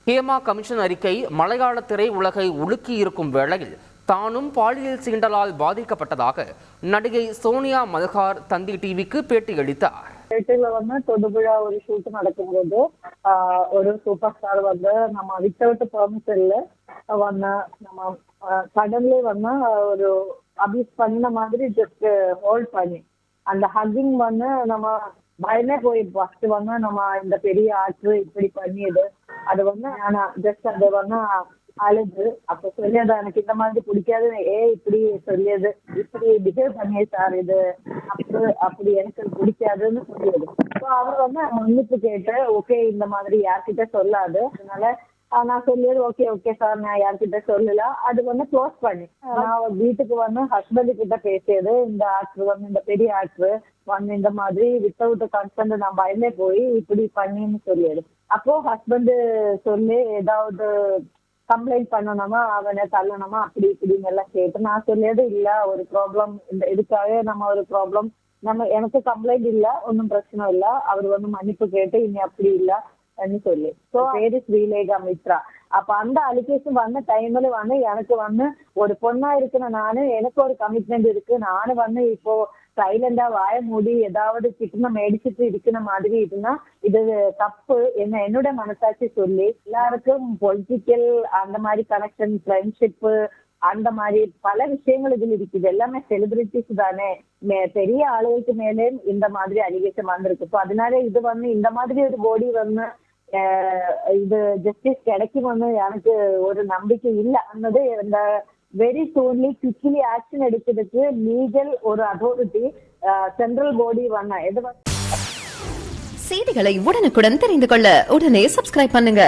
Hema commission அறிக்கை மலையாள திரை உலகை உலுக்கி இருக்கும் வேளையில் தானும் பாலியல் சீண்டலால் பாதிக்கப்பட்டதாக நடிகை சோனியா மல்ஹார் தந்தி டிவிக்கு பேட்டியளித்தார். தொடுபுழா ஒரு ஷூட் நடக்கும்போது ஒரு சூப்பர் ஸ்டார் நம்ம வித்தவுட் பெர்மிஷன்ல நம்ம சடன்லி ஒரு அபியூஸ் பண்ண மாதிரி ஜஸ்ட் ஹோல்ட் பண்ணி அந்த ஹக்கிங் நம்ம பயமே போயிடுச்சு. ஃபர்ஸ்ட் நம்ம இந்த பெரிய ஆற்று இப்படி பண்ணியது அது ஆனா ஜஸ்ட் அது அழுது அப்ப சொல்லியது எனக்கு இந்த மாதிரி பிடிக்காது, இப்படி சொல்லியது இப்படி பிஹேவ் பண்ணியே சார் இது அப்படி எனக்கு பிடிக்காதுன்னு சொல்லியது. அவர் மன்னிப்பு கேட்டு ஓகே இந்த மாதிரி யார்கிட்ட சொல்லாது, அதனால நான் சொல்லியது ஓகே ஓகே சார் நான் யார்கிட்ட சொல்லல, அது க்ளோஸ் பண்ணி நான் வீட்டுக்கு ஹஸ்பண்ட் கிட்ட பேசியது இந்த ஆக்டர் இந்த பெரிய ஆக்டர் இந்த மாதிரி வித்தவுட் கன்சென்ட் நான் பயந்தே போய் இப்படி பண்ணின்னு சொல்லியது. அப்போ ஹஸ்பண்ட் சொல்லி ஏதாவது கம்ப்ளைண்ட் பண்ணணுமா அவனை தள்ளணுமா அப்படி இப்படின்னு எல்லாம் கேட்டு நான் சொல்லியது இல்ல ஒரு ப்ராப்ளம் இந்த இதுக்காக ஒரு ப்ராப்ளம் எனக்கு கம்ப்ளைண்ட் இல்ல ஒன்னும் பிரச்சனை இல்ல, அவர் மன்னிப்பு கேட்டு இனி அப்படி இல்ல சொல்லி. சோ பேரு ஸ்ரீலேகா மித்ரா. அப்ப அந்த அலிகேஷன் டைம்ல எனக்கு ஒரு பொண்ணா இருக்கிற நானு எனக்கு ஒரு கமிட்மெண்ட் இருக்கு, நானு இப்போ சைலண்டா வாய மூடி ஏதாவது கிட்டன மேடிச்சிட்டு இருக்கிற மாதிரி இருந்தா இது தப்பு என்னோட மனசாட்சி சொல்லி எல்லாருக்கும் பொலிட்டிக்கல் அந்த மாதிரி கனெக்ஷன் ஃப்ரெண்ட்ஷிப் அந்த மாதிரி பல விஷயங்கள் இதுல இருக்குது. எல்லாமே செலிபிரிட்டிஸ் தானே, பெரிய ஆளுகளுக்கு மேலே இந்த மாதிரி அலிகேஷன் வந்திருக்கு. ஸோ அதனால இது இந்த மாதிரி ஒரு பாடி இது ஜஸ்டிஸ் கிடைக்கும் எனக்கு ஒரு நம்பிக்கை இல்லை அன்னது இந்த வெரி சூன்லி குவிக்லி ஆக்ஷன் எடுக்கிறதுக்கு லீகல் ஒரு அத்தாரிட்டி சென்ட்ரல் பாடி செய்திகளை உடனுக்குடன் தெரிந்து கொள்ள உடனே சப்ஸ்கிரைப் பண்ணுங்க.